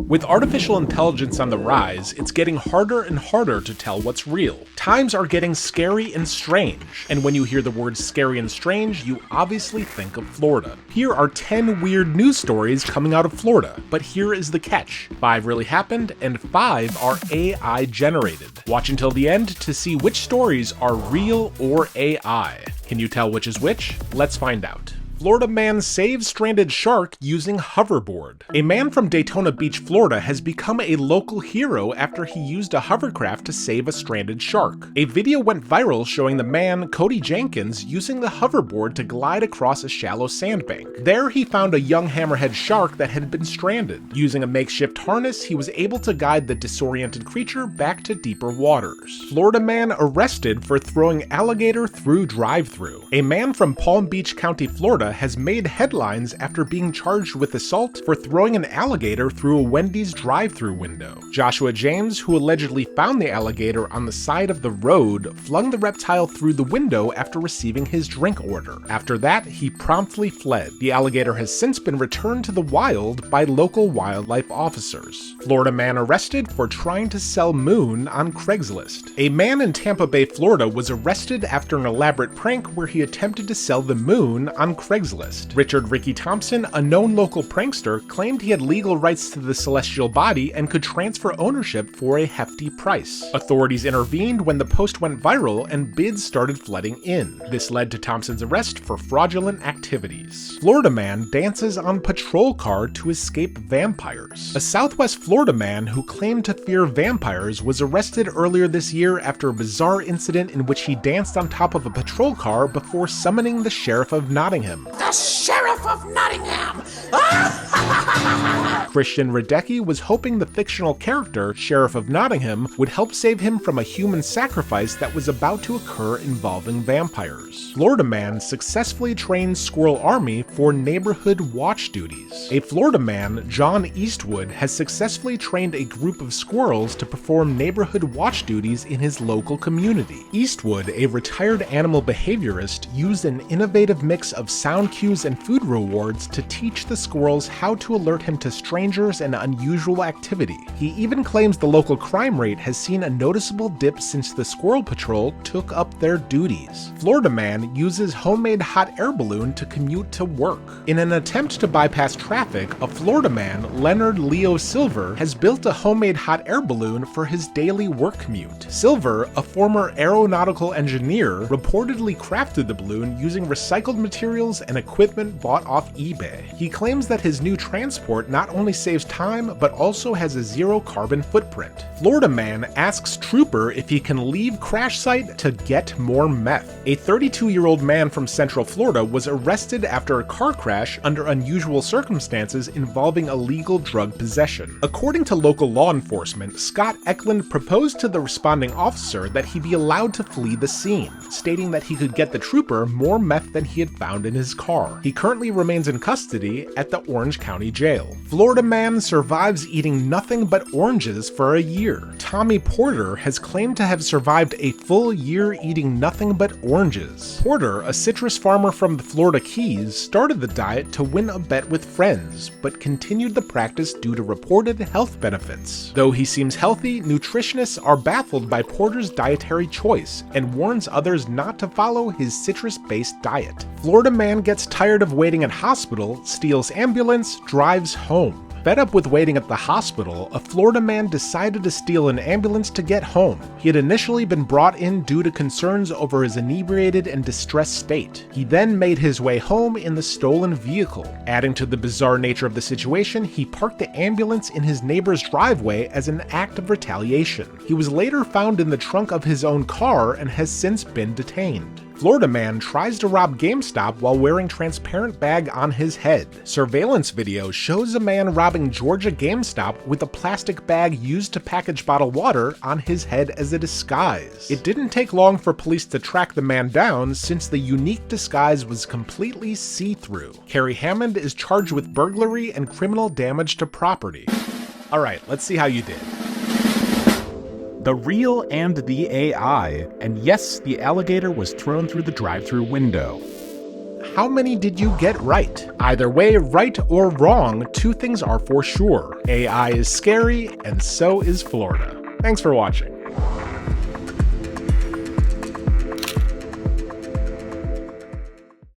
With artificial intelligence on the rise, it's getting harder and harder to tell what's real. Times are getting scary and strange, and when you hear the words scary and strange, you obviously think of Florida. Here are 10 weird news stories coming out of Florida, but here is the catch. 5 really happened, and 5 are AI generated. Watch until the end to see which stories are real or AI. Can you tell which is which? Let's find out. Florida man saves stranded shark using hoverboard. A man from Daytona Beach, Florida has become a local hero after he used a hovercraft to save a stranded shark. A video went viral showing the man, Cody Jenkins, using the hoverboard to glide across a shallow sandbank. There he found a young hammerhead shark that had been stranded. Using a makeshift harness, he was able to guide the disoriented creature back to deeper waters. Florida man arrested for throwing alligator through drive-thru. A man from Palm Beach County, Florida has made headlines after being charged with assault for throwing an alligator through a Wendy's drive-thru window. Joshua James, who allegedly found the alligator on the side of the road, flung the reptile through the window after receiving his drink order. After that, he promptly fled. The alligator has since been returned to the wild by local wildlife officers. Florida man arrested for trying to sell moon on Craigslist. A man in Tampa Bay, Florida was arrested after an elaborate prank where he attempted to sell the moon on Craigslist. Richard Ricky Thompson, a known local prankster, claimed he had legal rights to the celestial body and could transfer ownership for a hefty price. Authorities intervened when the post went viral and bids started flooding in. This led to Thompson's arrest for fraudulent activities. Florida man dances on patrol car to escape vampires. A Southwest Florida man who claimed to fear vampires was arrested earlier this year after a bizarre incident in which he danced on top of a patrol car before summoning the Sheriff of Nottingham. The Sheriff of Nottingham! Christian Radecki was hoping the fictional character, Sheriff of Nottingham, would help save him from a human sacrifice that was about to occur involving vampires. Florida man successfully trained squirrel army for neighborhood watch duties. A Florida man, John Eastwood, has successfully trained a group of squirrels to perform neighborhood watch duties in his local community. Eastwood, a retired animal behaviorist, used an innovative mix of sound cues and food rewards to teach the squirrels how to alert him to strangers and unusual activity. He even claims the local crime rate has seen a noticeable dip since the Squirrel Patrol took up their duties. Florida man uses homemade hot air balloon to commute to work. In an attempt to bypass traffic, a Florida man, Leonard Leo Silver, has built a homemade hot air balloon for his daily work commute. Silver, a former aeronautical engineer, reportedly crafted the balloon using recycled materials and equipment bought off eBay. He claims that his new transport not only saves time, but also has a zero carbon footprint. Florida man asks trooper if he can leave crash site to get more meth. A 32-year-old man from Central Florida was arrested after a car crash under unusual circumstances involving illegal drug possession. According to local law enforcement, Scott Eklund proposed to the responding officer that he be allowed to flee the scene, stating that he could get the trooper more meth than he had found in his car. He currently remains in custody at the Orange County Jail. Florida man survives eating nothing but oranges for a year. Tommy Porter has claimed to have survived a full year eating nothing but oranges. Porter, a citrus farmer from the Florida Keys, started the diet to win a bet with friends, but continued the practice due to reported health benefits. Though he seems healthy, nutritionists are baffled by Porter's dietary choice and warns others not to follow his citrus-based diet. Florida man gets tired of waiting at hospital, steals ambulance, drives home. Fed up with waiting at the hospital, a Florida man decided to steal an ambulance to get home. He had initially been brought in due to concerns over his inebriated and distressed state. He then made his way home in the stolen vehicle. Adding to the bizarre nature of the situation, he parked the ambulance in his neighbor's driveway as an act of retaliation. He was later found in the trunk of his own car and has since been detained. Florida man tries to rob GameStop while wearing transparent bag on his head. Surveillance video shows a man robbing Georgia GameStop with a plastic bag used to package bottled water on his head as a disguise. It didn't take long for police to track the man down since the unique disguise was completely see-through. Carrie Hammond is charged with burglary and criminal damage to property. Alright, let's see how you did. The real and the AI, and yes, the alligator was thrown through the drive-thru window. how many did you get right? Either way, right or wrong, two things are for sure. AI is scary, and so is Florida. Thanks for watching.